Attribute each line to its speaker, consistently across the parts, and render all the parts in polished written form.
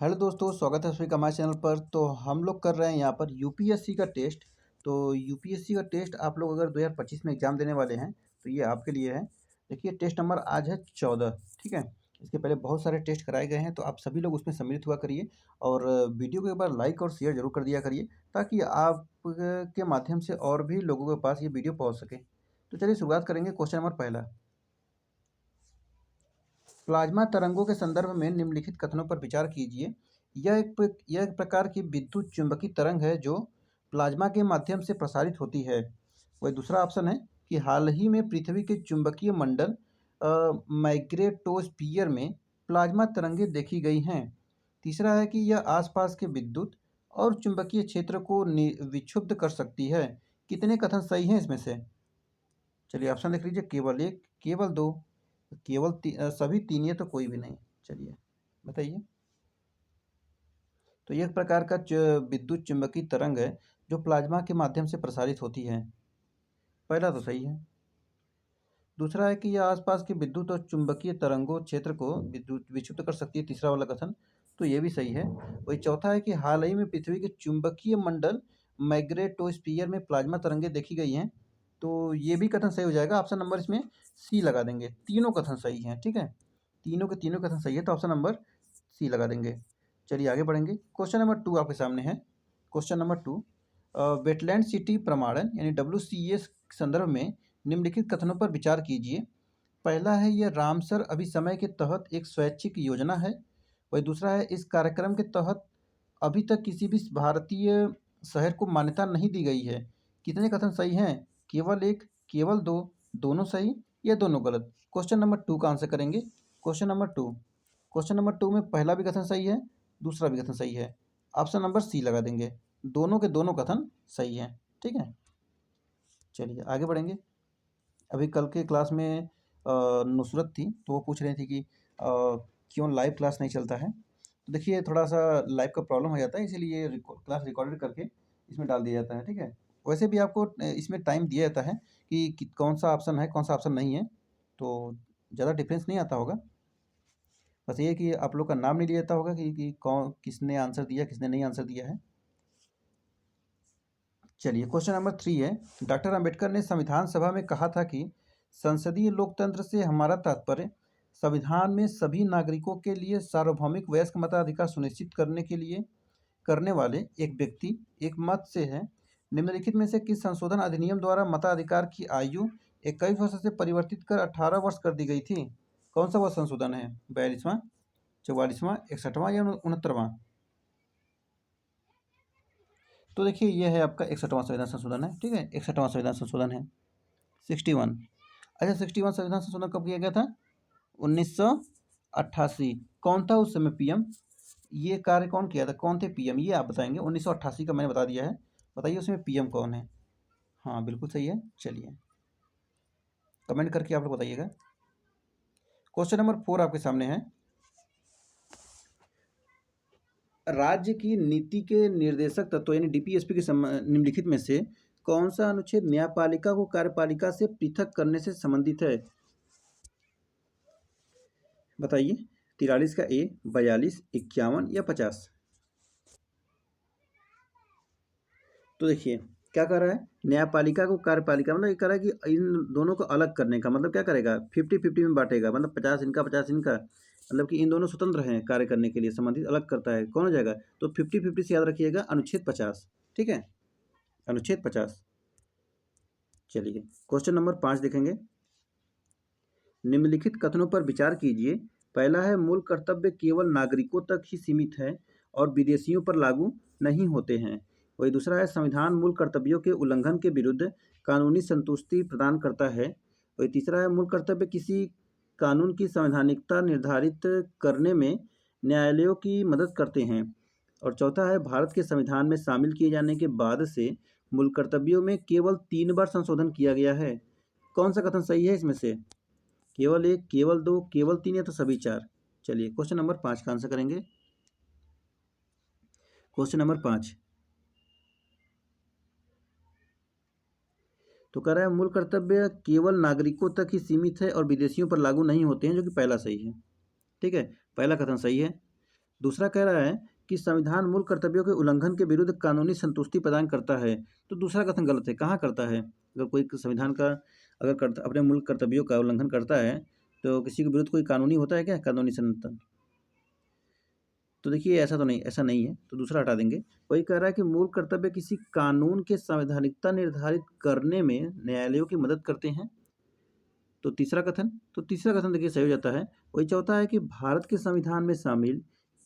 Speaker 1: Hello दोस्तों, स्वागत है सभी का हमारे चैनल पर। तो हम लोग कर रहे हैं यहाँ पर यूपीएससी का टेस्ट। तो यूपीएससी का टेस्ट आप लोग अगर 2025 में एग्ज़ाम देने वाले हैं तो ये आपके लिए है। देखिए, टेस्ट नंबर आज है 14। ठीक है। इसके पहले बहुत सारे टेस्ट कराए गए हैं, तो आप सभी लोग उसमें सम्मिलित हुआ करिए और वीडियो को एक बार लाइक और शेयर जरूर कर दिया करिए, ताकि आप के माध्यम से और भी लोगों के पास ये वीडियो पहुँच सके। तो चलिए शुरुआत करेंगे। क्वेश्चन नंबर पहला, प्लाज्मा तरंगों के संदर्भ में निम्नलिखित कथनों पर विचार कीजिए। यह एक प्रकार की विद्युत चुंबकीय तरंग है जो प्लाज्मा के माध्यम से प्रसारित होती है। वही दूसरा ऑप्शन है कि हाल ही में पृथ्वी के चुंबकीय मंडल मैग्नेटोस्फीयर में प्लाज्मा तरंगें देखी गई हैं। तीसरा है कि यह आसपास के विद्युत और चुंबकीय क्षेत्र को विक्षुब्ध कर सकती है। कितने कथन सही हैं इसमें से? चलिए ऑप्शन देख लीजिए। केवल एक, केवल दो, केवल सभी तीन, ये तो कोई भी नहीं। चलिए बताइए। तो यह एक प्रकार का विद्युत चुंबकीय तरंग है जो प्लाज्मा के माध्यम से प्रसारित होती है। पहला तो सही है। दूसरा है कि यह आसपास के विद्युत और चुंबकीय तरंगों क्षेत्र को विद्युत विक्षुब्ध कर सकती है, तीसरा वाला कथन, तो ये भी सही है। वही चौथा है कि हाल ही में पृथ्वी के चुंबकीय मंडल मैग्नेटोस्फीयर में प्लाज्मा तरंगें देखी गई हैं, तो ये भी कथन सही हो जाएगा। ऑप्शन नंबर इसमें सी लगा देंगे। तीनों कथन सही हैं। ठीक है, तीनों के तीनों कथन सही है, तो ऑप्शन नंबर सी लगा देंगे। चलिए आगे बढ़ेंगे। क्वेश्चन नंबर 2 आपके सामने है। क्वेश्चन नंबर 2, वेटलैंड सिटी प्रमाणन यानी WCS संदर्भ में निम्नलिखित कथनों पर विचार कीजिए। पहला है, यह रामसर अभिसमय के तहत एक स्वैच्छिक योजना है। वही दूसरा है, इस कार्यक्रम के तहत अभी तक किसी भी भारतीय शहर को मान्यता नहीं दी गई है। कितने कथन सही हैं? केवल एक, केवल दो, दोनों सही या दोनों गलत? क्वेश्चन नंबर 2 का आंसर करेंगे। क्वेश्चन नंबर 2 में पहला भी कथन सही है, दूसरा भी कथन सही है। ऑप्शन नंबर सी लगा देंगे। दोनों के दोनों कथन सही हैं। ठीक है, चलिए आगे बढ़ेंगे। अभी कल के क्लास में नुसरत थी, तो वो पूछ रही थी कि क्यों लाइव क्लास नहीं चलता है। तो देखिए, थोड़ा सा लाइव का प्रॉब्लम हो जाता है, इसीलिए क्लास रिकॉर्डेड करके इसमें डाल दिया जाता है। ठीक है, वैसे भी आपको इसमें टाइम दिया जाता है कि कौन सा ऑप्शन है, कौन सा ऑप्शन नहीं है, तो ज़्यादा डिफरेंस नहीं आता होगा। बस ये है कि आप लोग का नाम नहीं लिया जाता होगा कि कौन, किसने आंसर दिया, किसने नहीं आंसर दिया है। चलिए क्वेश्चन नंबर 3 है, डॉक्टर अंबेडकर ने संविधान सभा में कहा था कि संसदीय लोकतंत्र से हमारा तात्पर्य संविधान में सभी नागरिकों के लिए सार्वभौमिक वयस्क मताधिकार सुनिश्चित करने के लिए करने वाले एक व्यक्ति एक मत से है। निम्नलिखित में से किस संशोधन अधिनियम द्वारा मताधिकार की आयु 21 वर्ष से परिवर्तित कर 18 वर्ष कर दी गई थी? कौन सा वह संशोधन है? 42वां, 44वां, 61वां या 69वां? तो देखिए, यह है आपका 61वां संविधान संशोधन है। ठीक है, 61वां संविधान संशोधन है। 61। अच्छा, 61 संविधान संशोधन कब किया गया था? 1988। कौन था उस समय पीएम? ये कार्य कौन किया था, कौन थे पीएम, ये आप बताएंगे। 1988 का मैंने बता दिया है, बताइए उसमें पीएम कौन है। हाँ बिल्कुल सही है। चलिए कमेंट करके आप लोग बताइएगा। क्वेश्चन नंबर 4 आपके सामने है, राज्य की नीति के निर्देशक तत्व यानी डीपीएसपी के निम्नलिखित में से कौन सा अनुच्छेद न्यायपालिका को कार्यपालिका से पृथक करने से संबंधित है? बताइए। 43 का ए, 42, 51 या 50? तो देखिए क्या कर रहा है, न्यायपालिका को कार्यपालिका, मतलब ये कर रहा है कि इन दोनों को अलग करने का मतलब क्या करेगा, 50-50 में बांटेगा, मतलब 50 इनका 50 इनका, मतलब कि इन दोनों स्वतंत्र हैं कार्य करने के लिए, संबंधित अलग करता है। कौन हो जाएगा? तो 50-50 से याद रखिएगा, अनुच्छेद 50। ठीक है, अनुच्छेद 50। चलिए क्वेश्चन नंबर 5 देखेंगे। निम्नलिखित कथनों पर विचार कीजिए। पहला है, मूल कर्तव्य केवल नागरिकों तक ही सीमित है और विदेशियों पर लागू नहीं होते हैं। वही दूसरा है, संविधान मूल कर्तव्यों के उल्लंघन के विरुद्ध कानूनी संतुष्टि प्रदान करता है। वही तीसरा है, मूल कर्तव्य किसी कानून की संवैधानिकता निर्धारित करने में न्यायालयों की मदद करते हैं। और चौथा है, भारत के संविधान में शामिल किए जाने के बाद से मूल कर्तव्यों में केवल 3 बार संशोधन किया गया है। कौन सा कथन सही है इसमें से? केवल एक, केवल दो, केवल तीन या तो सभी चार? चलिए क्वेश्चन नंबर 5 का आंसर करेंगे। क्वेश्चन नंबर 5 तो कह रहा है, मूल कर्तव्य केवल नागरिकों तक ही सीमित है और विदेशियों पर लागू नहीं होते हैं, जो कि पहला सही है। ठीक है, पहला कथन सही है। दूसरा कह रहा है कि संविधान मूल कर्तव्यों के उल्लंघन के विरुद्ध कानूनी संतुष्टि प्रदान करता है। तो दूसरा कथन गलत है। कहाँ करता है? अगर कोई संविधान का अगर अपने मूल कर्तव्यों का उल्लंघन करता है तो किसी के विरुद्ध कोई कानूनी होता है क्या? कानूनी संतुष्टि? तो देखिए ऐसा नहीं है, तो दूसरा हटा देंगे। वही कह रहा है कि मूल कर्तव्य किसी कानून के संवैधानिकता निर्धारित करने में न्यायालयों की मदद करते हैं। तो तीसरा कथन देखिए सही हो जाता है। वही चौथा है कि भारत के संविधान में शामिल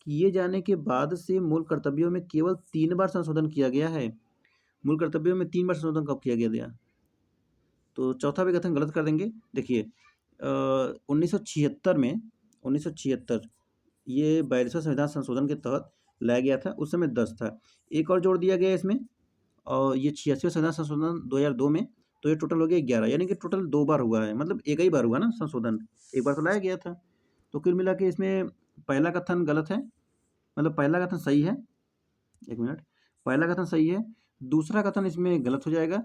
Speaker 1: किए जाने के बाद से मूल कर्तव्यों में केवल 3 बार संशोधन किया गया है। मूल कर्तव्यों में 3 बार संशोधन कब किया गया? तो चौथा भी कथन गलत कर देंगे। देखिए 1976 में 1976 ये 42वां संविधान संशोधन के तहत लाया गया था। उस समय 10 था। एक और जोड़ दिया गया इसमें और ये 86वां संविधान संशोधन 2002 में, तो ये टोटल हो गया 11, यानी कि टोटल 2 बार हुआ है। मतलब एक ही बार हुआ ना संशोधन, एक बार तो लाया गया था। तो कुल मिला के इसमें पहला कथन गलत है, मतलब पहला कथन सही है। एक मिनट, पहला कथन सही है, दूसरा कथन इसमें गलत हो जाएगा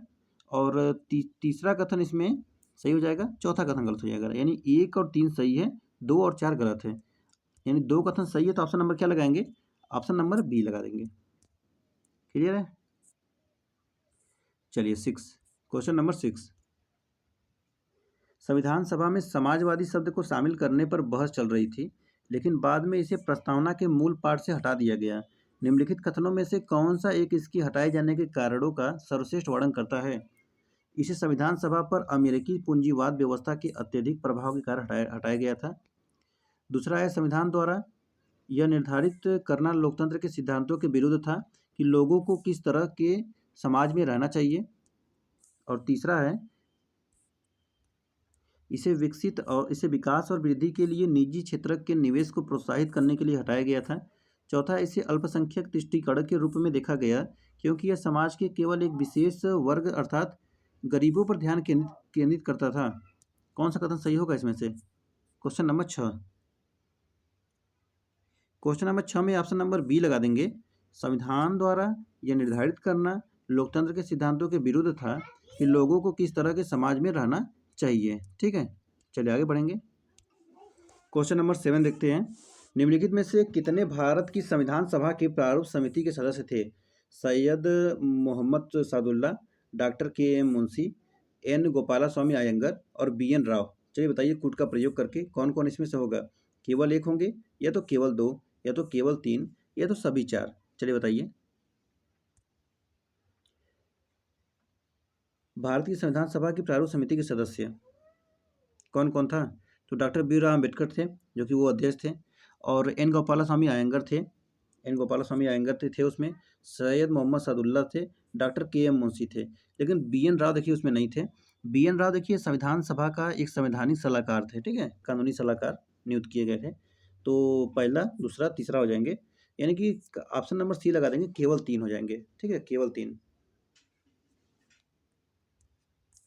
Speaker 1: और तीसरा कथन इसमें सही हो जाएगा, चौथा कथन गलत हो जाएगा। यानी 1 और 3 सही है, 2 और 4 गलत है। यानी 2 कथन सही है, तो ऑप्शन नंबर क्या लगाएंगे? ऑप्शन नंबर बी लगा देंगे। क्लियर है? चलिए 6, क्वेश्चन नंबर 6। संविधान सभा में समाजवादी शब्द को शामिल करने पर बहस चल रही थी, लेकिन बाद में इसे प्रस्तावना के मूल पाठ से हटा दिया गया। निम्नलिखित कथनों में से कौन सा एक इसकी हटाए जाने के कारणों का सर्वश्रेष्ठ वर्णन करता है? इसे संविधान सभा पर अमेरिकी पूंजीवाद व्यवस्था के अत्यधिक प्रभाव के कारण हटाया गया था। दूसरा है, संविधान द्वारा यह निर्धारित करना लोकतंत्र के सिद्धांतों के विरुद्ध था कि लोगों को किस तरह के समाज में रहना चाहिए। और तीसरा है, इसे विकास और वृद्धि के लिए निजी क्षेत्र के निवेश को प्रोत्साहित करने के लिए हटाया गया था। चौथा, इसे अल्पसंख्यक तुष्टिकरण के रूप में देखा गया क्योंकि यह समाज के केवल एक विशेष वर्ग अर्थात गरीबों पर ध्यान केंद्रित करता था। कौन सा कथन सही होगा इसमें से? Question number 6। क्वेश्चन नंबर 6 में ऑप्शन नंबर बी लगा देंगे। संविधान द्वारा यह निर्धारित करना लोकतंत्र के सिद्धांतों के विरुद्ध था कि लोगों को किस तरह के समाज में रहना चाहिए। ठीक है, चलिए आगे बढ़ेंगे। क्वेश्चन नंबर 7 देखते हैं। निम्नलिखित में से कितने भारत की संविधान सभा की प्रारूप समिति के सदस्य थे? सैयद मोहम्मद सादुल्ला, डॉक्टर के एम मुंशी, एन गोपाला स्वामी अयंगर और बी एन राव। चलिए बताइए कूट का प्रयोग करके कौन कौन इसमें से होगा? केवल एक होंगे, या तो केवल 2, या तो केवल 3, या तो सभी 4? चलिए बताइए। भारत की संविधान सभा की प्रारूप समिति के सदस्य कौन कौन था? तो डॉक्टर बी आर अम्बेडकर थे, जो कि वो अध्यक्ष थे, और एन गोपाला स्वामी अयंगर थे। एन गोपाला स्वामी अयंगर थे उसमें। सैयद मोहम्मद सादुल्ला थे, डॉक्टर के एम मुंशी थे। लेकिन बी एन राव देखिए उसमें नहीं थे। बी एन राव देखिए संविधान सभा का एक संवैधानिक सलाहकार थे, ठीक है, कानूनी सलाहकार नियुक्त किए गए थे। तो पहला, दूसरा, तीसरा हो जाएंगे, यानी कि ऑप्शन नंबर सी लगा देंगे, केवल 3 हो जाएंगे। ठीक है, केवल 3।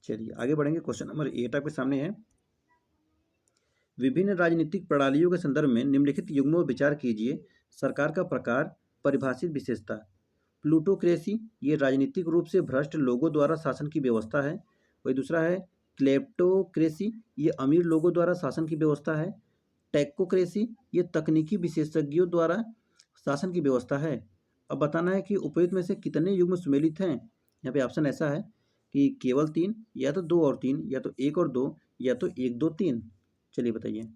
Speaker 1: चलिए आगे बढ़ेंगे। क्वेश्चन नंबर 8 आपके सामने है। विभिन्न राजनीतिक प्रणालियों के संदर्भ में निम्नलिखित युग्मों पर विचार कीजिए। सरकार का प्रकार, परिभाषित विशेषता। प्लूटोक्रेसी, ये राजनीतिक रूप से भ्रष्ट लोगों द्वारा शासन की व्यवस्था है। वही दूसरा है क्लेप्टोक्रेसी, ये अमीर लोगों द्वारा शासन की व्यवस्था है। टेक्नोक्रेसी, ये तकनीकी विशेषज्ञों द्वारा शासन की व्यवस्था है। अब बताना है कि उपयुक्त में से कितने युग्म सुमेलित हैं। यहाँ पे ऑप्शन ऐसा है कि केवल 3, या तो 2 और 3, या तो 1 और 2, या तो 1 2 3। चलिए बताइए।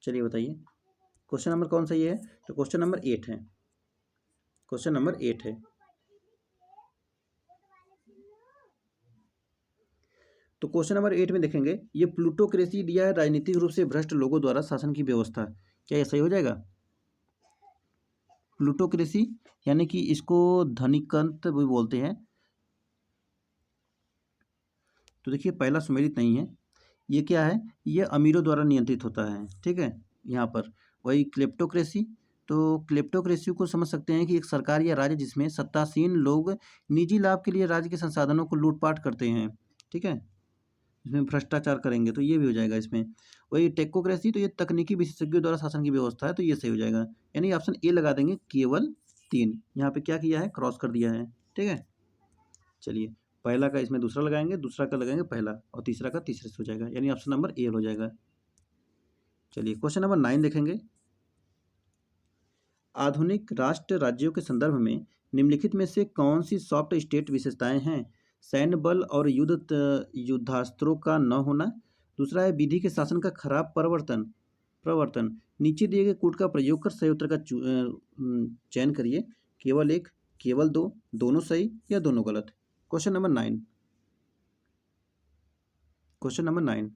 Speaker 1: चलिए बताइए क्वेश्चन नंबर कौन सही है? तो क्वेश्चन नंबर 8 है। क्वेश्चन नंबर 8 है। तो क्वेश्चन नंबर 8 में देखेंगे, ये प्लूटोक्रेसी दिया है राजनीतिक रूप से भ्रष्ट लोगों द्वारा शासन की व्यवस्था। क्या ये सही हो जाएगा? प्लूटोक्रेसी यानी कि इसको धनिकंत भी बोलते हैं। तो देखिए पहला सुमेलित नहीं है। ये क्या है? ये अमीरों द्वारा नियंत्रित होता है, ठीक है। यहाँ पर वही क्लेप्टोक्रेसी, तो क्लेप्टोक्रेसी को समझ सकते हैं कि एक सरकार या राज्य जिसमें सत्तासीन लोग निजी लाभ के लिए राज्य के संसाधनों को लूटपाट करते हैं, ठीक है, इसमें भ्रष्टाचार करेंगे, तो ये भी हो जाएगा इसमें। वही टेक्नोक्रेसी, तो ये तकनीकी विशेषज्ञों द्वारा शासन की व्यवस्था है, तो ये सही हो जाएगा। यानी ऑप्शन ए लगा देंगे, केवल 3। यहाँ पे क्या किया है? क्रॉस कर दिया है, ठीक है। चलिए पहला का इसमें दूसरा लगाएंगे, दूसरा का लगाएंगे पहला, और तीसरा का तीसरे से हो जाएगा, यानी ऑप्शन नंबर ए हो जाएगा। चलिए क्वेश्चन नंबर 9 देखेंगे। आधुनिक राष्ट्र राज्यों के संदर्भ में निम्नलिखित में से कौन सी सॉफ्ट स्टेट विशेषताएं हैं? सैन्य बल और युद्धास्त्रों का न होना। दूसरा है विधि के शासन का खराब प्रवर्तन प्रवर्तन। नीचे दिए गए कूट का प्रयोग कर सही उत्तर का चयन करिए। केवल एक, केवल दो, दोनों सही या दोनों गलत। Question number 9। क्वेश्चन नंबर 9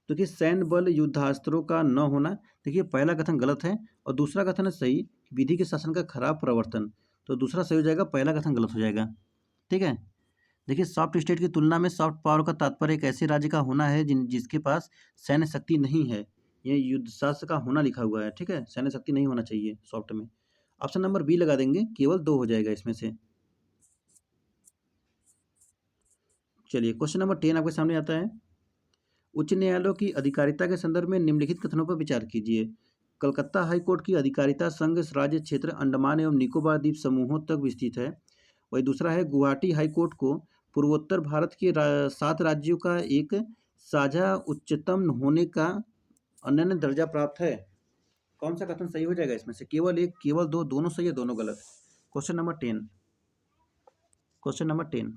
Speaker 1: देखिए, सैन्य बल युद्धास्त्रों का न होना। देखिए पहला कथन गलत है और दूसरा कथन है सही, विधि के शासन का खराब प्रवर्तन। तो दूसरा सही हो जाएगा, पहला कथन गलत हो जाएगा। ठीक है। देखिए सॉफ्ट स्टेट की तुलना में सॉफ्ट पावर का तात्पर्य एक ऐसे राज्य का होना है जिसके पास सैन्य शक्ति नहीं है। ये युद्ध शास्त्र का होना लिखा हुआ है। ठीक है, सैन्य शक्ति नहीं होना चाहिए सॉफ्ट में। ऑप्शन नंबर बी लगा देंगे, केवल दो हो जाएगा इसमें से। चलिए क्वेश्चन नंबर 10 आपके सामने आता है। उच्च न्यायालयों की अधिकारिता के संदर्भ में निम्नलिखित कथनों पर विचार कीजिए। कलकत्ता हाईकोर्ट की अधिकारिता संघ राज्य क्षेत्र अंडमान एवं निकोबार द्वीप समूहों तक विस्तृत है। वही दूसरा है, गुवाहाटी हाईकोर्ट को पूर्वोत्तर भारत के 7 राज्यों का एक साझा उच्चतम होने का अनन्य दर्जा प्राप्त है। कौन सा कथन सही हो जाएगा इसमें से? केवल एक, केवल दो, दोनों सही या दोनों गलत। Question number 10। Question number 10।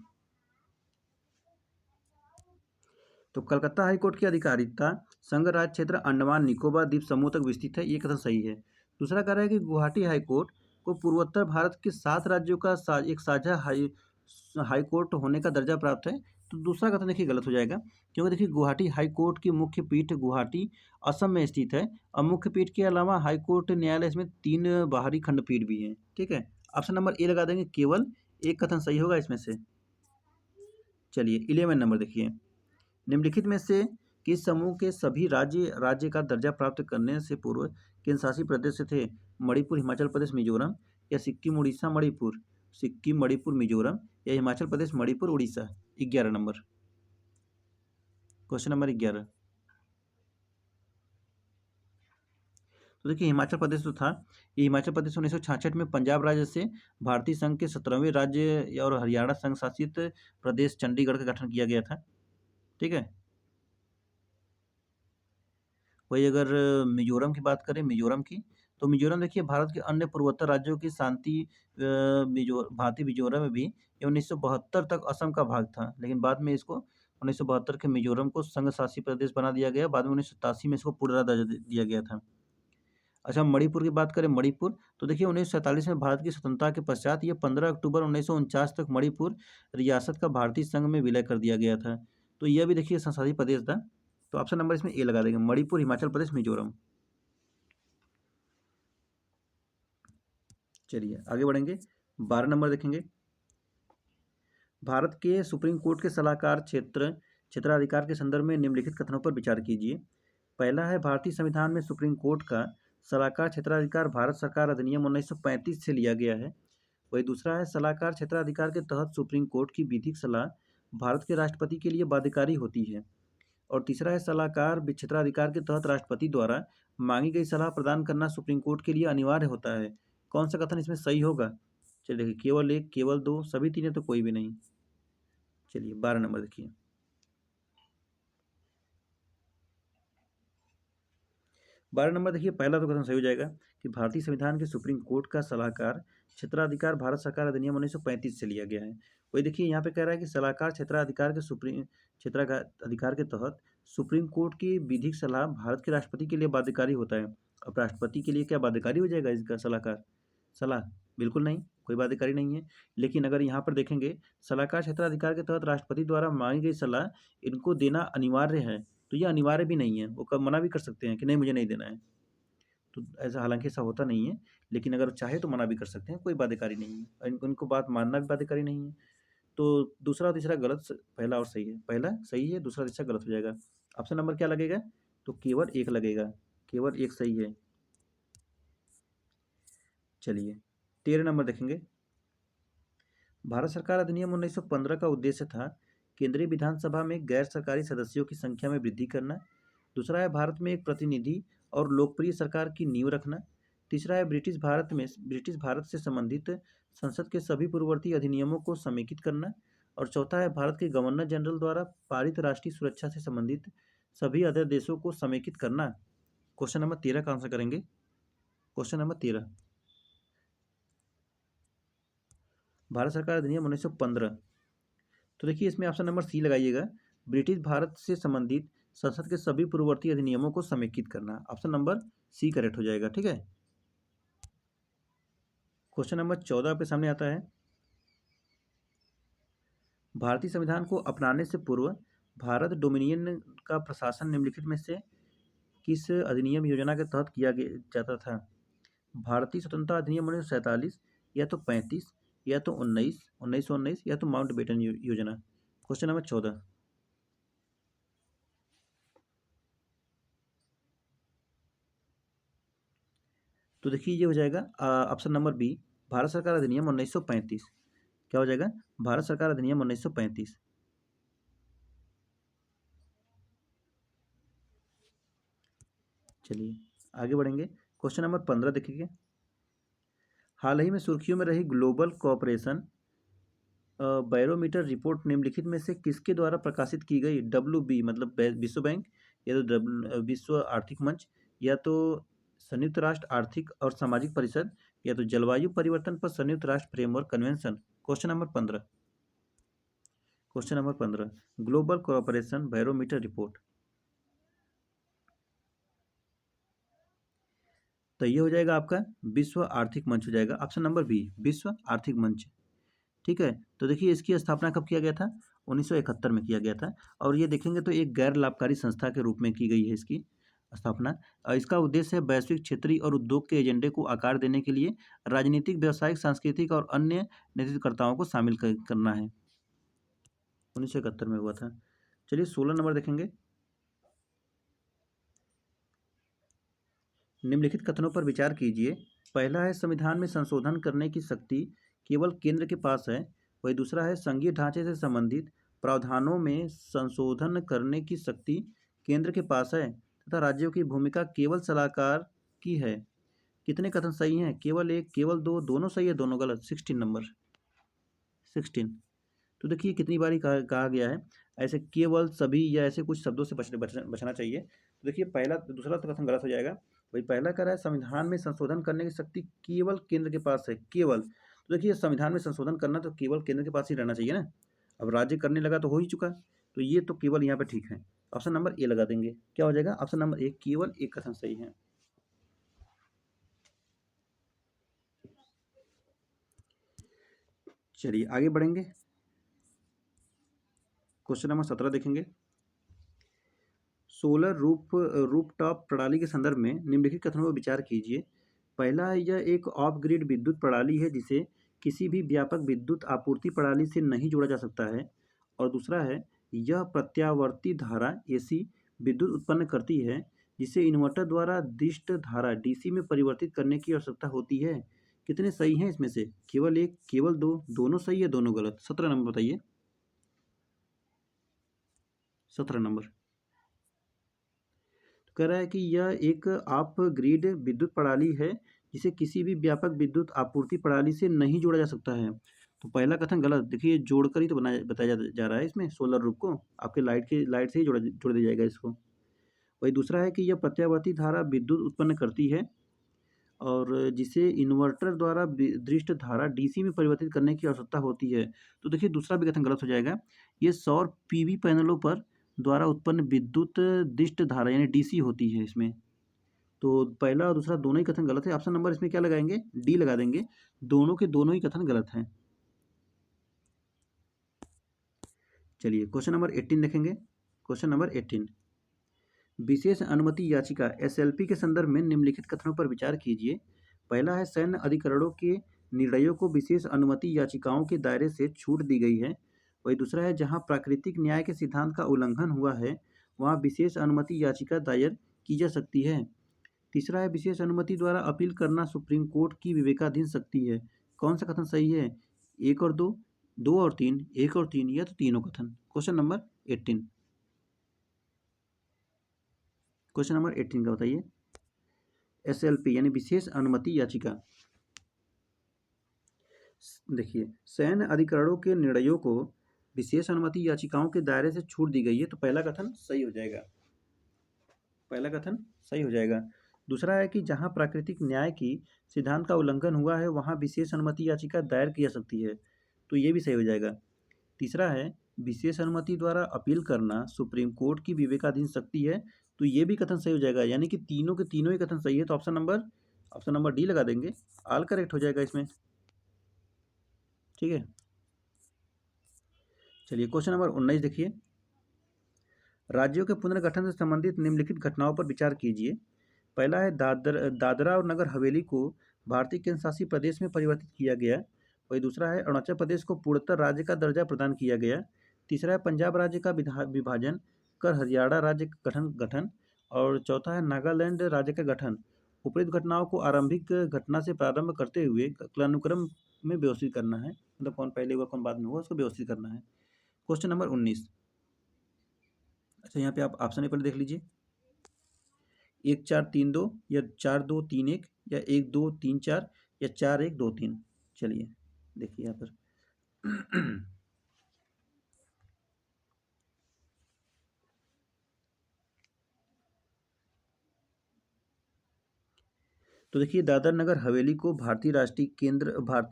Speaker 1: तो कलकत्ता हाईकोर्ट की अधिकारिता संघ राज्य क्षेत्र अंडमान निकोबार द्वीप समूह तक विस्तृत है, ये कथन सही है। दूसरा कह रहा है कि गुवाहाटी हाईकोर्ट को पूर्वोत्तर भारत के 7 राज्यों का एक साझा हाईकोर्ट होने का दर्जा प्राप्त है। तो दूसरा कथन देखिए गलत हो जाएगा, क्योंकि देखिए गुवाहाटी हाईकोर्ट की मुख्य पीठ गुवाहाटी असम में स्थित है और मुख्य पीठ के अलावा हाईकोर्ट न्यायालय इसमें 3 बाहरी खंडपीठ भी हैं। ठीक है, ऑप्शन नंबर ए लगा देंगे, केवल एक कथन सही होगा इसमें से। चलिए 11 नंबर देखिए। निम्नलिखित में से किस समूह के सभी राज्य राज्य का दर्जा प्राप्त करने से पूर्व केंद्र शासित प्रदेश थे? मणिपुर, हिमाचल प्रदेश, मिजोरम या सिक्किम, उड़ीसा, मणिपुर। सिक्किम, मणिपुर, मिजोरम या Himachal Pradesh, Manipur, Orissa. 11 number. Question number 11। तो देखिए हिमाचल प्रदेश जो था, ये हिमाचल प्रदेश 1966 में पंजाब राज्य से भारतीय संघ के 17वें राज्य और हरियाणा संघ शासित प्रदेश चंडीगढ़ का गठन किया गया था। ठीक है। वही अगर मिजोरम की बात करें, मिजोरम की, तो मिजोरम देखिए भारत के अन्य पूर्वोत्तर राज्यों की शांति भांति मिजोरम में भी ये 1972 तक असम का भाग था, लेकिन बाद में इसको 1972 के मिजोरम को संघ शासित प्रदेश बना दिया गया। बाद में 1987 में इसको पूरा दर्जा दिया गया था। अच्छा, मणिपुर की बात करें, मणिपुर, तो देखिए 1947 में भारत की स्वतंत्रता के पश्चात ये 15 अक्टूबर 1949 तक मणिपुर रियासत का भारतीय संघ में विलय कर दिया गया था। तो यह भी देखिए संसदीय प्रदेश था। तो ऑप्शन नंबर इसमें ए लगा देंगे, मणिपुर, हिमाचल प्रदेश, मिजोरम। चलिए आगे बढ़ेंगे, 12 नंबर देखेंगे। भारत के सुप्रीम कोर्ट के सलाहकार क्षेत्राधिकार के संदर्भ में निम्नलिखित कथनों पर विचार कीजिए। पहला है, भारतीय संविधान में सुप्रीम कोर्ट का सलाहकार क्षेत्राधिकार भारत सरकार अधिनियम 1935 से लिया गया है। वही दूसरा है, सलाहकार क्षेत्राधिकार के तहत सुप्रीम कोर्ट की विधिक सलाह भारत के राष्ट्रपति के लिए बाध्यकारी होती है। और तीसरा है, सलाहकार क्षेत्राधिकार के तहत राष्ट्रपति द्वारा मांगी गई सलाह प्रदान करना सुप्रीम कोर्ट के लिए अनिवार्य होता है। कौन सा कथन इसमें सही होगा? चलिए देखिए, केवल एक, केवल दो, सभी तीन है तो कोई भी नहीं। चलिए 12 नंबर देखिए। 12 नंबर देखिए, पहला तो कथन सही हो जाएगा कि भारतीय संविधान के सुप्रीम कोर्ट का सलाहकार क्षेत्राधिकार भारत सरकार अधिनियम 1935 से लिया गया है। वही देखिए यहाँ पे कह रहा है कि सलाहकार क्षेत्राधिकार के सुप्रीम क्षेत्राधिकार के तहत सुप्रीम कोर्ट की विधिक सलाह भारत के राष्ट्रपति के लिए बाध्यकारी होता है। अब राष्ट्रपति के लिए क्या बाध्यकारी हो जाएगा इसका सलाहकार सलाह? बिल्कुल नहीं, कोई बाध्यकारी नहीं है। लेकिन अगर यहाँ पर देखेंगे, सलाहकार क्षेत्राधिकार के तहत राष्ट्रपति द्वारा मांगी गई सलाह इनको देना अनिवार्य है, तो ये अनिवार्य भी नहीं है। वो कब मना भी कर सकते हैं कि नहीं मुझे नहीं देना है। तो ऐसा, हालांकि ऐसा होता नहीं है, लेकिन अगर चाहे तो मना भी कर सकते हैं, कोई बाध्यकारी नहीं है। उनको बात मानना भी बाध्यकारी नहीं है। तो दूसरा और तीसरा गलत, पहला और सही है। पहला सही है, दूसरा तीसरा गलत हो जाएगा। ऑप्शन नंबर क्या लगेगा? तो केवल एक लगेगा, केवल एक सही है। चलिए 13 नंबर देखेंगे। भारत सरकार अधिनियम 1915 का उद्देश्य था केंद्रीय विधानसभा में गैर सरकारी सदस्यों की संख्या में वृद्धि करना। दूसरा है, भारत में एक प्रतिनिधि और लोकप्रिय सरकार की नींव रखना। तीसरा है, ब्रिटिश भारत से संबंधित संसद के सभी पूर्ववर्ती अधिनियमों को समेकित करना। और चौथा है, भारत के गवर्नर जनरल द्वारा पारित राष्ट्रीय सुरक्षा से संबंधित सभी अदर देशों को समेकित करना। क्वेश्चन नंबर 13 का आंसर करेंगे। क्वेश्चन नंबर 13, भारत सरकार अधिनियम 1915। तो देखिए इसमें ऑप्शन नंबर सी लगाइएगा, ब्रिटिश भारत से संबंधित संसद के सभी पूर्ववर्ती अधिनियमों को समेकित करना। ऑप्शन नंबर सी करेक्ट हो जाएगा। ठीक है। क्वेश्चन नंबर 14 पे सामने आता है, भारतीय संविधान को अपनाने से पूर्व भारत डोमिनियन का प्रशासन निम्नलिखित में से किस अधिनियम योजना के तहत किया जाता था? भारतीय स्वतंत्रता अधिनियम 1947, या तो 35, या तो 1919, या तो माउंटबेटन योजना। क्वेश्चन नंबर 14, तो देखिए ये हो जाएगा ऑप्शन नंबर बी, भारत सरकार अधिनियम 1935। क्या हो जाएगा? भारत सरकार अधिनियम 1935। चलिए आगे बढ़ेंगे। क्वेश्चन नंबर 15 देखिए, हाल ही में सुर्खियों में रही ग्लोबल कोऑपरेशन बैरोमीटर रिपोर्ट निम्नलिखित में से किसके द्वारा प्रकाशित की गई? WB मतलब विश्व बैंक, या तो विश्व आर्थिक मंच, या तो संयुक्त राष्ट्र आर्थिक और सामाजिक परिषद, या तो जलवायु परिवर्तन पर संयुक्त राष्ट्र framework convention. Question number 15, question number 15, global cooperation barometer report. तो ये हो जाएगा आपका विश्व आर्थिक मंच हो जाएगा, ऑप्शन नंबर बी, विश्व आर्थिक मंच। ठीक है। तो देखिए इसकी स्थापना कब किया गया था? 1971 में किया गया था। और ये देखेंगे तो एक गैर लाभकारी संस्था के रूप में की गई है इसकी स्थापना। इसका उद्देश्य है वैश्विक, क्षेत्रीय और उद्योग के एजेंडे को आकार देने के लिए राजनीतिक, व्यावसायिक, सांस्कृतिक और अन्य नेतृत्वकर्ताओं को शामिल करना है। 1971 में हुआ था। चलिए 16 नंबर देखेंगे, निम्नलिखित कथनों पर विचार कीजिए। पहला है संविधान में संशोधन करने की शक्ति केवल केंद्र के पास है। वही दूसरा है संघीय ढांचे से संबंधित प्रावधानों में संशोधन करने की शक्ति केंद्र के पास है तथा राज्यों की भूमिका केवल सलाहकार की है। कितने कथन सही हैं? केवल एक, केवल दो, दोनों सही है, दोनों गलत। 16 नंबर, 16। तो देखिए कितनी बारी कहा गया है ऐसे केवल, सभी या ऐसे कुछ शब्दों से बचना चाहिए। तो देखिए पहला, दूसरा तो कथन गलत हो जाएगा। भाई पहला कह रहा है संविधान में संशोधन करने की शक्ति केवल केंद्र के पास है, केवल। तो देखिए संविधान में संशोधन करना तो केवल केंद्र के पास ही रहना चाहिए ना। अब राज्य करने लगा तो हो ही चुका, तो ये तो केवल यहाँ पे ठीक है। ऑप्शन नंबर ए लगा देंगे। क्या हो जाएगा? ऑप्शन नंबर ए, केवल एक कथन सही है। चलिए आगे बढ़ेंगे। क्वेश्चन नंबर 17 देखेंगे, सोलर रूफटॉप प्रणाली के संदर्भ में निम्नलिखित कथनों पर विचार कीजिए। पहला है, यह एक ऑफ ग्रिड विद्युत प्रणाली है जिसे किसी भी व्यापक विद्युत आपूर्ति प्रणाली से नहीं जोड़ा जा सकता है। और दूसरा है, यह प्रत्यावर्ती धारा AC विद्युत उत्पन्न करती है जिसे इन्वर्टर द्वारा दिष्ट धारा DC में परिवर्तित करने की आवश्यकता होती है। कितने सही हैं इसमें से? केवल एक, केवल दो, दोनों सही है, दोनों गलत। 17 नंबर बताइए, 17 नंबर। कह रहा है कि यह एक ऑफ ग्रिड विद्युत प्रणाली है जिसे किसी भी व्यापक विद्युत आपूर्ति प्रणाली से नहीं जोड़ा जा सकता है। तो पहला कथन गलत। देखिए जोड़कर ही तो बताया जा रहा है इसमें, सोलर रूप को आपके लाइट से ही जोड़ दिया जाएगा इसको। वही दूसरा है कि यह प्रत्यावर्ती धारा विद्युत उत्पन्न करती है और जिसे इन्वर्टर द्वारा दृष्ट धारा DC में परिवर्तित करने की आवश्यकता होती है। तो देखिए दूसरा भी कथन गलत हो जाएगा। ये सौर PV पैनलों पर द्वारा उत्पन्न विद्युत दिष्ट धारा यानी DC होती है इसमें। तो पहला और दूसरा दोनों ही कथन गलत है। ऑप्शन नंबर इसमें क्या लगाएंगे? डी लगा देंगे। दोनों के दोनों ही कथन गलत हैं। चलिए क्वेश्चन नंबर 18 देखेंगे। क्वेश्चन नंबर 18, विशेष अनुमति याचिका SLP के संदर्भ में निम्नलिखित कथनों पर विचार कीजिए। पहला है, सैन्य अधिकरणों के निर्णयों को विशेष अनुमति याचिकाओं के दायरे से छूट दी गई है। वही दूसरा है, जहां प्राकृतिक न्याय के सिद्धांत का उल्लंघन हुआ है वहां विशेष अनुमति याचिका दायर की जा सकती है। तीसरा है, विशेष अनुमति द्वारा अपील करना सुप्रीम कोर्ट की विवेकाधीन शक्ति है। कौन सा कथन सही है? एक और दो, दो और तीन, एक और तीन, या तो तीनों कथन। क्वेश्चन नंबर 18, क्वेश्चन नंबर 18 का बताइए। SLP यानी विशेष अनुमति याचिका। देखिए सैन्य अधिकरणों के निर्णयों को विशेष अनुमति याचिकाओं के दायरे से छूट दी गई है, तो पहला कथन सही हो जाएगा। पहला कथन सही हो जाएगा। दूसरा है कि जहाँ प्राकृतिक न्याय की सिद्धांत का उल्लंघन हुआ है वहाँ विशेष अनुमति याचिका दायर की जा सकती है, तो ये भी सही हो जाएगा। तीसरा है विशेष अनुमति द्वारा अपील करना सुप्रीम कोर्ट की विवेकाधीन शक्ति है, तो ये भी कथन सही हो जाएगा। यानी कि तीनों के तीनों ही कथन सही है, तो ऑप्शन नंबर डी लगा देंगे, ऑल करेक्ट हो जाएगा इसमें। ठीक है, चलिए क्वेश्चन नंबर 19 देखिए। राज्यों के पुनर्गठन से संबंधित निम्नलिखित घटनाओं पर विचार कीजिए। पहला है दादरा और नगर हवेली को भारतीय केंद्र शासित प्रदेश में परिवर्तित किया गया। वही दूसरा है अरुणाचल प्रदेश को पूर्णतः राज्य का दर्जा प्रदान किया गया। तीसरा है पंजाब राज्य का विभाजन कर हरियाणा राज्य का गठन। और चौथा है नागालैंड राज्य का गठन। उपरोक्त घटनाओं को आरंभिक घटना से प्रारंभ करते हुए कालानुक्रम में व्यवस्थित करना है, मतलब कौन पहले हुआ कौन बाद में हुआ उसको व्यवस्थित करना है। Question number 19। अच्छा, यहाँ पे आप ऑप्शन पहले देख लीजिए, 1-4-3-2 या 4-2-3-1 या 1-2-3-4 या 4-1-2-3। चलिए देखिए यहाँ पर तो देखिए दादर नगर हवेली को भारतीय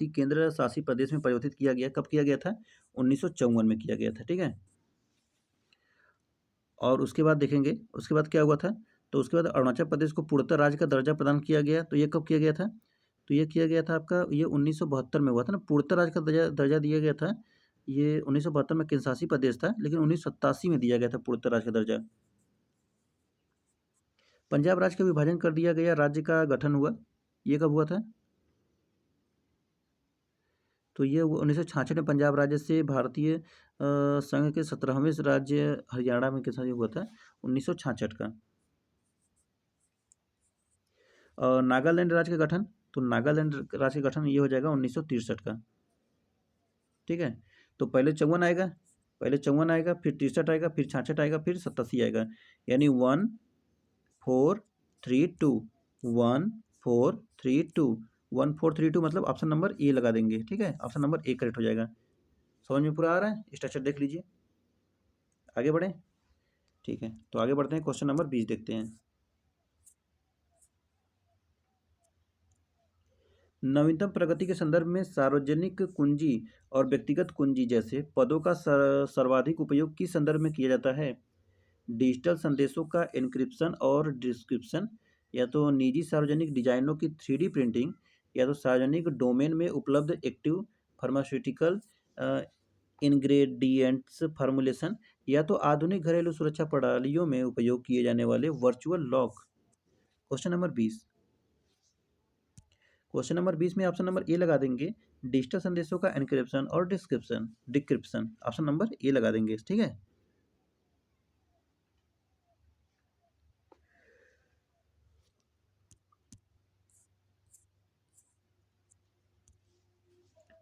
Speaker 1: केंद्र शासित प्रदेश में परिवर्तित किया गया। कब किया गया था? 1954 में किया गया था। ठीक है, और उसके बाद देखेंगे उसके बाद क्या हुआ था। तो उसके बाद अरुणाचल प्रदेश को पूर्णतः राज्य का दर्जा प्रदान किया गया। तो ये कब किया गया था? तो ये किया गया था आपका, ये 1972 में हुआ था ना, पूर्णतः राज्य का दर्जा दिया गया था। ये 1972 में केंद्र शासित प्रदेश था, लेकिन 1987 में दिया गया था पूर्णतः राज्य का दर्जा। पंजाब राज्य का विभाजन कर दिया गया, राज्य का गठन हुआ। ये कब हुआ था? तो ये 1966 में पंजाब राज्य से भारतीय संघ के 17वें राज्य हरियाणा में के साथ हुआ था, 1966 का। और नागालैंड राज्य का गठन, तो नागालैंड राज्य का गठन ये हो जाएगा 1963 का। ठीक है, तो पहले 54 आएगा, फिर 63 आएगा, फिर 66 आएगा, फिर 87 आएगा। यानी 1432 1432 1432, मतलब ऑप्शन नंबर ए लगा देंगे। ठीक है, ऑप्शन नंबर ए करेक्ट हो जाएगा। समझ में पूरा आ रहा है? स्ट्रक्चर देख लीजिए, आगे बढ़ें। ठीक है, तो आगे बढ़ते हैं, क्वेश्चन नंबर 20 देखते हैं। नवीनतम प्रगति के संदर्भ में सार्वजनिक कुंजी और व्यक्तिगत कुंजी जैसे पदों का सर्वाधिक उपयोग किस संदर्भ में किया जाता है? डिजिटल संदेशों का एन्क्रिप्शन और डिस्क्रिप्शन, या तो निजी सार्वजनिक डिजाइनों की 3D प्रिंटिंग, या तो सार्वजनिक डोमेन में उपलब्ध एक्टिव फार्मास्यूटिकल इंग्रेडिएंट्स फार्मूलेशन, या तो आधुनिक घरेलू सुरक्षा प्रणालियों में उपयोग किए जाने वाले वर्चुअल लॉक। क्वेश्चन नंबर 20 में ऑप्शन नंबर ए लगा देंगे, डिजिटल संदेशों का एन्क्रिप्शन और डिक्रिप्शन ऑप्शन नंबर ए लगा देंगे। ठीक है,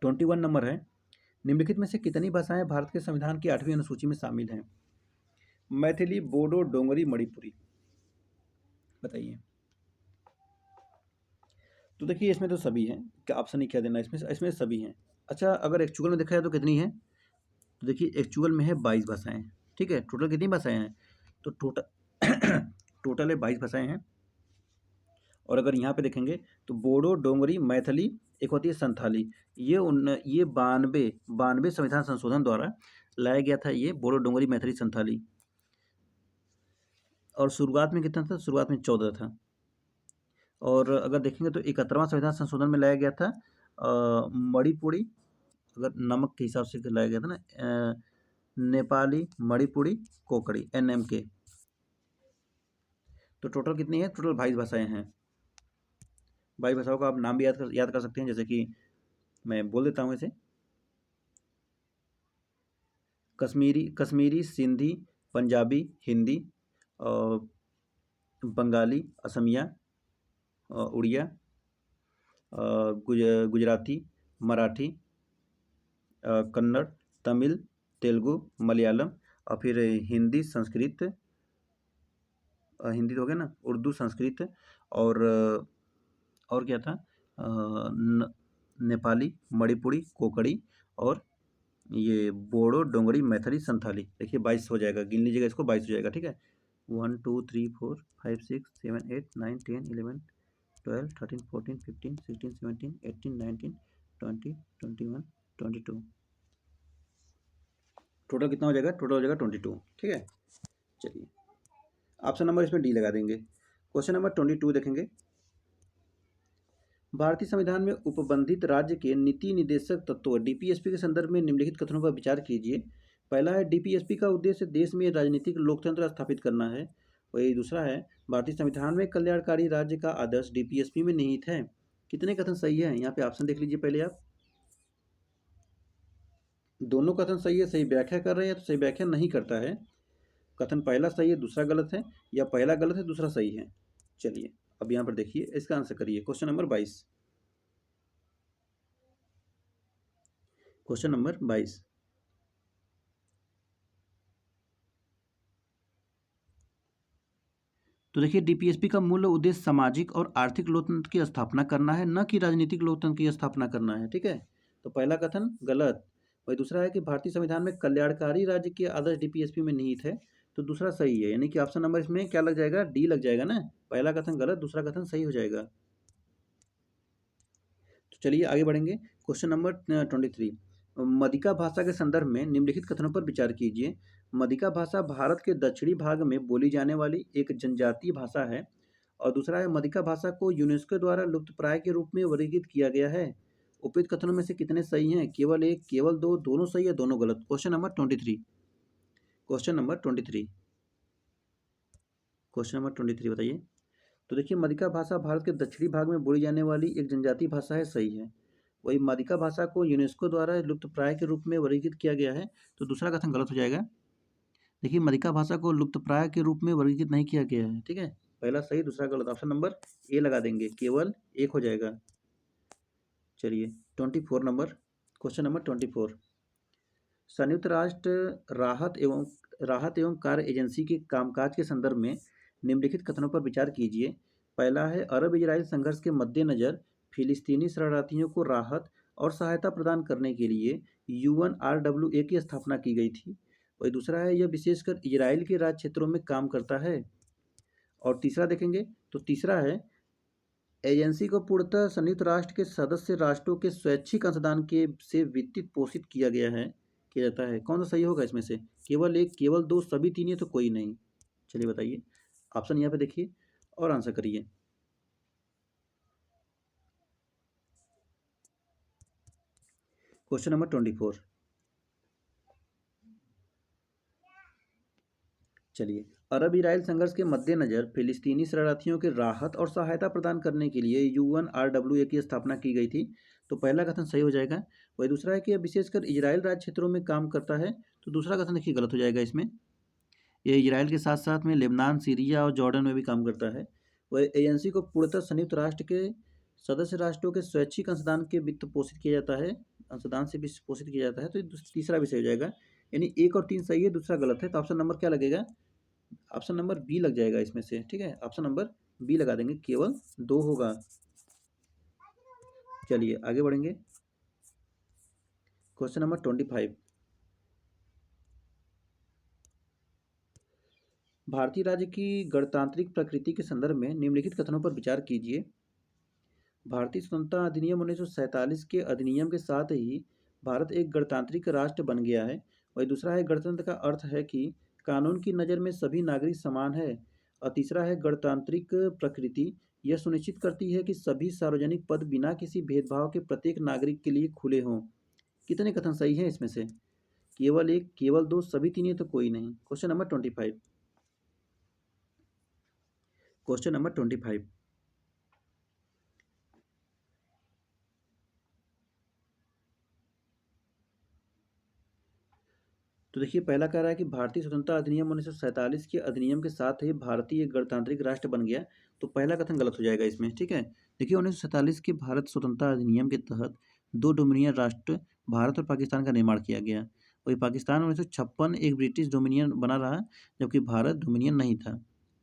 Speaker 1: ट्वेंटी वन नंबर है, निम्नलिखित में से कितनी भाषाएं भारत के संविधान की 8वीं अनुसूची में शामिल हैं? मैथिली, बोडो, डोंगरी, मणिपुरी, बताइए। तो देखिए इसमें तो सभी हैं, क्या ऑप्शन ही क्या देना है, इसमें सभी हैं। अच्छा, अगर एक्चुअल में देखा जाए तो कितनी है? तो देखिए एक्चुअल में है 22 भाषाएं। ठीक है, टोटल कितनी भाषाएं हैं? तो टोटल टोटल है 22 भाषाएं हैं। और अगर यहाँ पे देखेंगे तो बोडो, डोंगरी, मैथिली, एक होती है संथाली। ये 92 संविधान संशोधन द्वारा लाया गया था, ये बोडो, डोंगरी, मैथिली, संथाली। और शुरुआत में कितना था? शुरुआत में 14 था। और अगर देखेंगे तो 71वां संविधान संशोधन में लाया गया था मणिपुरी, अगर नमक के हिसाब से लाया गया था ना, नेपाली, मणिपुरी, कोंकणी, NMK। तो टोटल कितनी है? टोटल 22 भाषाएं हैं। 22 भाषाओं का आप नाम भी याद कर सकते हैं, जैसे कि मैं बोल देता हूँ इसे। कश्मीरी, सिंधी, पंजाबी, हिंदी, बंगाली, असमिया, उड़िया, गुजराती, मराठी, कन्नड़, तमिल, तेलुगु, मलयालम, और फिर हिंदी, संस्कृत, हिंदी तो हो गया ना, उर्दू, संस्कृत, और क्या था, नेपाली, मणिपुरी, कोंकणी, और ये बोडो, डोंगरी, मैथिली, संथाली। देखिए 22 हो जाएगा, गिन लीजिएगा इसको, 22 हो जाएगा। ठीक है, 1 2 3 4 5 6 7 8 9 10 11 12 13 14 15 16 17 18 19 20 21 22। टोटल कितना हो जाएगा? टोटल हो जाएगा 22। ठीक है, चलिए ऑप्शन नंबर इसमें डी लगा देंगे। क्वेश्चन नंबर 22 देखेंगे। भारतीय संविधान में उपबंधित राज्य के नीति निर्देशक तत्वों डीपीएसपी के संदर्भ में निम्नलिखित कथनों पर विचार कीजिए। पहला है, डीपीएसपी का उद्देश्य देश में राजनीतिक लोकतंत्र स्थापित करना है। वही दूसरा है, भारतीय संविधान में कल्याणकारी राज्य का आदर्श डीपीएसपी में निहित है। कितने कथन सही है? यहाँ पे ऑप्शन देख लीजिए पहले आप। दोनों कथन सही है, सही व्याख्या कर रहे हैं तो सही व्याख्या नहीं करता है। कथन पहला सही है दूसरा गलत है, या पहला गलत है दूसरा सही है। चलिए अब यहाँ पर देखिए, इसका आंसर करिए। Question number 22। Question number 22। तो देखिए, डीपीएसपी का मूल उद्देश्य सामाजिक और आर्थिक लोकतंत्र की स्थापना करना है, न कि राजनीतिक लोकतंत्र की स्थापना करना है। ठीक है, तो पहला कथन गलत। वही दूसरा है कि भारतीय संविधान में कल्याणकारी राज्य के आदर्श डीपीएसपी में निहित है, तो दूसरा सही है। यानी कि ऑप्शन नंबर इसमें क्या लग जाएगा? डी लग जाएगा ना। पहला कथन गलत, दूसरा कथन सही हो जाएगा। तो चलिए आगे बढ़ेंगे। Question number 23। मदिका भाषा के संदर्भ में निम्नलिखित कथनों पर विचार कीजिए। मदिका भाषा भारत के दक्षिणी भाग में बोली जाने वाली एक जनजातीय भाषा है। और दूसरा है, मदिका भाषा को यूनेस्को द्वारा लुप्तप्राय के रूप में वर्गीकृत किया गया है। उपयुक्त कथनों में से कितने सही हैं? केवल एक, केवल दो, दोनों सही है, दोनों गलत। Question number 23। Question number 23। Question number 23 बताइए। तो देखिए, मदिका भाषा भारत के दक्षिणी भाग में बोली जाने वाली एक जनजातीय भाषा है, सही है। वही मदिका भाषा को यूनेस्को द्वारा लुप्तप्राय के रूप में वर्गीकृत किया गया है, तो दूसरा कथन गलत हो जाएगा। देखिए, मदिका भाषा को लुप्तप्राय के रूप में वर्गीकृत नहीं किया गया है। ठीक है, पहला सही दूसरा गलत। ऑप्शन नंबर ए लगा देंगे, केवल एक हो जाएगा। चलिए 24 नंबर। Question number 24। संयुक्त राष्ट्र राहत एवं कार्य एजेंसी के कामकाज के संदर्भ में निम्नलिखित कथनों पर विचार कीजिए। पहला है, अरब इजराइल संघर्ष के मद्देनज़र फिलिस्तीनी शरणार्थियों को राहत और सहायता प्रदान करने के लिए यूएनआरडब्ल्यूए की स्थापना की गई थी। वही दूसरा है, यह विशेषकर इजराइल के राज्य क्षेत्रों में काम करता है। और तीसरा देखेंगे, तो तीसरा है, एजेंसी को पूर्णतः संयुक्त राष्ट्र के सदस्य राष्ट्रों के स्वैच्छिक अंशदान के से वित्त पोषित किया जाता है। कौन सा सही होगा इसमें से? केवल एक, केवल दो, सभी तीन है तो कोई नहीं। चलिए बताइए, ऑप्शन यहाँ पे देखिए और आंसर करिए। Question number 24। चलिए, अरब इजराइल संघर्ष के मद्देनज़र फिलिस्तीनी शरणार्थियों के राहत और सहायता प्रदान करने के लिए यूएनआरडब्ल्यूए की स्थापना की गई थी, तो पहला कथन सही हो जाएगा। वही दूसरा है कि यह विशेषकर इजराइल राज्य क्षेत्रों में काम करता है, तो दूसरा कथन देखिए गलत हो जाएगा इसमें। ये इजराइल के साथ साथ में लेबनान, सीरिया और जॉर्डन में भी काम करता है। वह एजेंसी को पूर्णतः संयुक्त राष्ट्र के सदस्य राष्ट्रों के स्वैच्छिक अंशदान के वित्त पोषित किया जाता है, अंशदान से भी पोषित किया जाता है, तो तीसरा भी सही हो जाएगा। यानी एक और तीन सही है, दूसरा गलत है, तो ऑप्शन नंबर क्या लगेगा? ऑप्शन नंबर बी लग जाएगा इसमें से। ठीक है, ऑप्शन नंबर बी लगा देंगे, केवल दो होगा। चलिए आगे बढ़ेंगे। Question number 25। भारतीय राज्य की गणतांत्रिक प्रकृति के संदर्भ में निम्नलिखित कथनों पर विचार कीजिए। भारतीय स्वतंत्रता अधिनियम 1947 के अधिनियम के साथ ही भारत एक गणतांत्रिक राष्ट्र बन गया है। वही दूसरा है, गणतंत्र का अर्थ है कि कानून की नज़र में सभी नागरिक समान है। और तीसरा है, गणतांत्रिक प्रकृति यह सुनिश्चित करती है कि सभी सार्वजनिक पद बिना किसी भेदभाव के प्रत्येक नागरिक के लिए खुले हों। कितने कथन सही हैं इसमें से? केवल एक, केवल दो, सभी तीन है तो कोई नहीं। Question number 25। Question number 25। तो देखिए, पहला कह रहा है कि भारतीय स्वतंत्रता अधिनियम 1947 के अधिनियम के साथ ही भारतीय एक गणतांत्रिक राष्ट्र बन गया, तो पहला कथन गलत हो जाएगा इसमें। ठीक है, देखिए 1947 के भारत स्वतंत्रता अधिनियम के तहत दो डोमिनियन राष्ट्र भारत और पाकिस्तान का निर्माण किया गया। वही पाकिस्तान 1956 एक ब्रिटिश डोमिनियन बना रहा, जबकि भारत डोमिनियन नहीं था।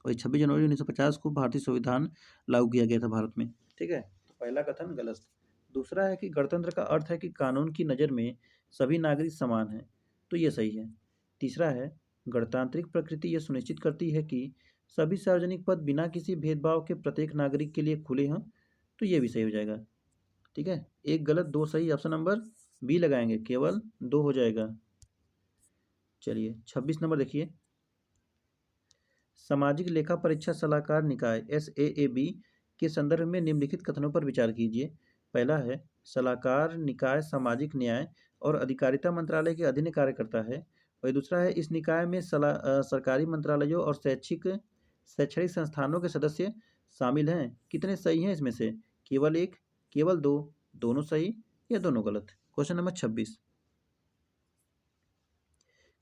Speaker 1: वही 26 जनवरी 1950 को भारतीय संविधान लागू किया गया था भारत में। ठीक है, तो पहला कथन गलत। दूसरा है कि गणतंत्र का अर्थ है कि कानून की नज़र में सभी नागरिक समान हैं, तो ये सही है। तीसरा है, गणतांत्रिक प्रकृति यह सुनिश्चित करती है कि सभी सार्वजनिक पद बिना किसी भेदभाव के प्रत्येक नागरिक के लिए खुले हों। तो ये भी सही हो जाएगा। ठीक है, एक गलत दो सही, ऑप्शन नंबर बी लगाएंगे, केवल दो हो जाएगा। चलिए 26 नंबर देखिए, सामाजिक लेखा परीक्षा सलाहकार निकाय SAAB के संदर्भ में निम्नलिखित कथनों पर विचार कीजिए। पहला है, सलाहकार निकाय सामाजिक न्याय और अधिकारिता मंत्रालय के अधीन कार्य करता है। और दूसरा है, इस निकाय में सरकारी मंत्रालयों और शैक्षणिक संस्थानों के सदस्य शामिल हैं। कितने सही हैं इसमें से? केवल एक, केवल दो, दोनों सही या दोनों गलत? Question number 26,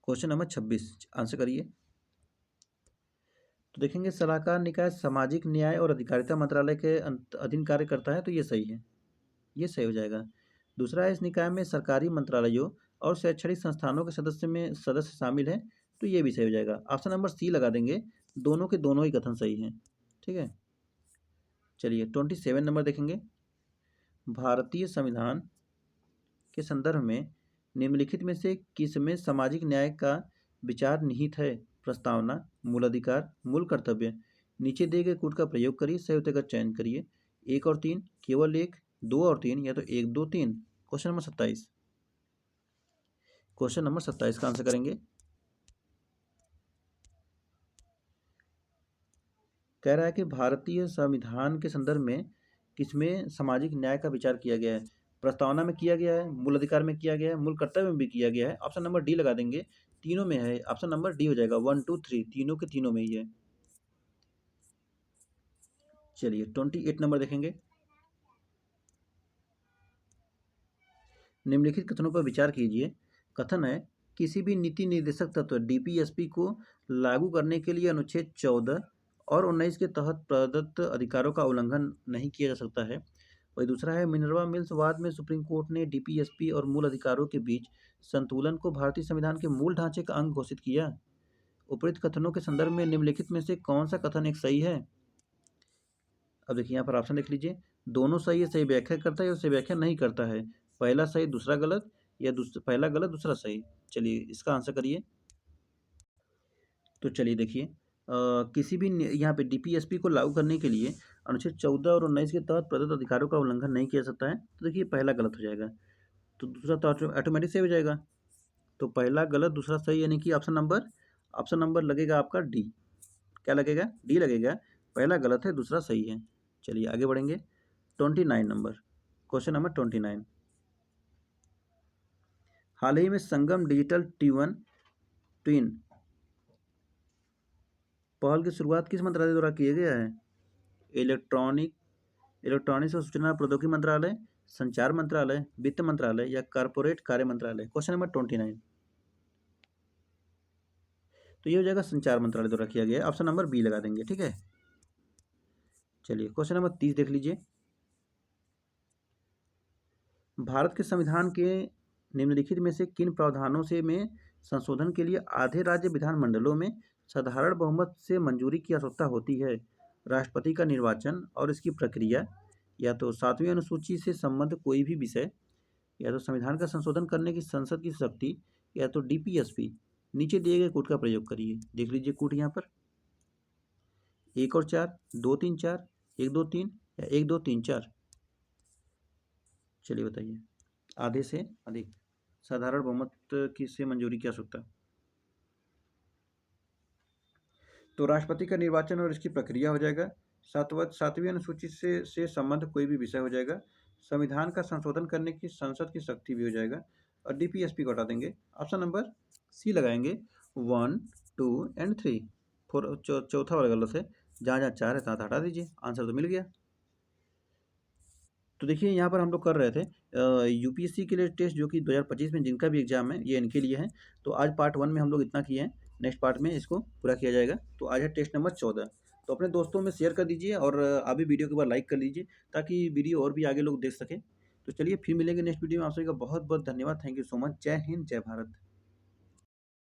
Speaker 1: question number 26 answer करिए। तो देखेंगे सलाहकार निकाय सामाजिक न्याय और अधिकारिता मंत्रालय के अधीन कार्य करता है, तो ये सही है, ये सही हो जाएगा। दूसरा है, इस निकाय में सरकारी मंत्रालयों और शैक्षणिक संस्थानों के सदस्य शामिल हैं, तो ये भी सही हो जाएगा। ऑप्शन नंबर सी लगा देंगे, दोनों के दोनों ही कथन सही हैं। ठीक है, चलिए 27 नंबर देखेंगे, भारतीय संविधान के संदर्भ में निम्नलिखित में से किसमें सामाजिक न्याय का विचार निहित है? प्रस्तावना, मूल अधिकार, मूल कर्तव्य। नीचे दिए गए कूट का प्रयोग करिए, सही उत्तर का चयन करिए। एक और तीन, केवल एक, दो और तीन, या तो एक दो तीन। क्वेश्चन नंबर 27, क्वेश्चन नंबर 27 का आंसर करेंगे। कह रहा है कि भारतीय संविधान के संदर्भ में किसमें सामाजिक न्याय का विचार किया गया है? प्रस्तावना में किया गया है, मूल अधिकार में किया गया है, मूल कर्तव्य में भी किया गया है। ऑप्शन नंबर डी लगा देंगे, तीनों में है। ऑप्शन नंबर डी हो जाएगा, 1 2 3, तीनों के तीनों में ही है। चलिए 28 नंबर देखेंगे, निम्नलिखित कथनों पर विचार कीजिए। कथन है, किसी भी नीति निर्देशक तत्व DPSP को लागू करने के लिए अनुच्छेद 14 और 19 के तहत प्रदत्त अधिकारों का उल्लंघन नहीं किया जा सकता है। वही दूसरा है, मिनर्वा मिल्स वाद में सुप्रीम कोर्ट ने DPSP और मूल अधिकारों के बीच संतुलन को भारतीय संविधान के मूल ढांचे का अंग घोषित किया। उपरोक्त कथनों के संदर्भ में निम्नलिखित में से कौन सा कथन एक सही है? अब देखिए यहाँ पर ऑप्शन देख लीजिए, दोनों सही है, सही व्याख्या करता है और सही व्याख्या नहीं करता है। पहला सही दूसरा गलत, या पहला गलत दूसरा सही। चलिए इसका आंसर करिए। तो चलिए देखिए, किसी भी यहाँ पे DPSP को लागू करने के लिए अनुच्छेद 14 और 19 के तहत प्रदत्त अधिकारों का उल्लंघन नहीं किया जा सकता है। तो देखिए पहला गलत हो जाएगा, तो दूसरा तो ऑटोमेटिक सही हो जाएगा। तो पहला गलत दूसरा सही, यानी कि ऑप्शन नंबर लगेगा आपका डी। क्या लगेगा? डी लगेगा। पहला गलत है, दूसरा सही है। चलिए आगे बढ़ेंगे, 29 नंबर, क्वेश्चन नंबर 29, हाल ही में संगम डिजिटल ट्विन पहल की शुरुआत किस मंत्रालय द्वारा किया गया है? इलेक्ट्रॉनिक्स और सूचना प्रौद्योगिकी मंत्रालय, संचार मंत्रालय, वित्त मंत्रालय, या कारपोरेट कार्य मंत्रालय? क्वेश्चन नंबर 29, तो ये हो जाएगा संचार मंत्रालय द्वारा किया गया। ऑप्शन नंबर बी लगा देंगे। ठीक है, चलिए क्वेश्चन नंबर 30 देख लीजिए, भारत के संविधान के निम्नलिखित में से किन प्रावधानों से में संशोधन के लिए आधे राज्य विधानमंडलों में साधारण बहुमत से मंजूरी की आवश्यकता होती है? राष्ट्रपति का निर्वाचन और इसकी प्रक्रिया, या तो 7वीं अनुसूची से संबद्ध कोई भी विषय, या तो संविधान का संशोधन करने की संसद की शक्ति, या तो DPSP। नीचे दिए गए कूट का प्रयोग करिए। देख लीजिए कूट यहाँ पर, 1 और 4, 2 3 4, 1 2 3, या 1 2 3 4। चलिए बताइए, आधे से अधिक साधारण बहुमत की से मंजूरी की आवश्यकता। तो राष्ट्रपति का निर्वाचन और इसकी प्रक्रिया हो जाएगा, 7वीं अनुसूची से संबंध कोई भी विषय हो जाएगा, संविधान का संशोधन करने की संसद की शक्ति भी हो जाएगा, और DPSP को हटा देंगे। ऑप्शन नंबर सी लगाएंगे, 1 2 एंड 3। चौथा वाला गलत है, जहाँ जहाँ 4 है तहाँ हटा दीजिए, आंसर तो मिल गया। तो देखिए यहाँ पर हम लोग कर रहे थे UPSC के लिए टेस्ट, जो कि 2025 में जिनका भी एग्जाम है ये इनके लिए है। तो आज पार्ट 1 में हम लोग इतना किए हैं, नेक्स्ट पार्ट में इसको पूरा किया जाएगा। तो आज है टेस्ट नंबर 14। तो अपने दोस्तों में शेयर कर दीजिए, और आप भी वीडियो के बाद लाइक कर लीजिए, ताकि वीडियो और भी आगे लोग देख सकें। तो चलिए फिर मिलेंगे नेक्स्ट वीडियो में। आप सभी का बहुत बहुत धन्यवाद। Thank you so much. जय हिंद, जय भारत।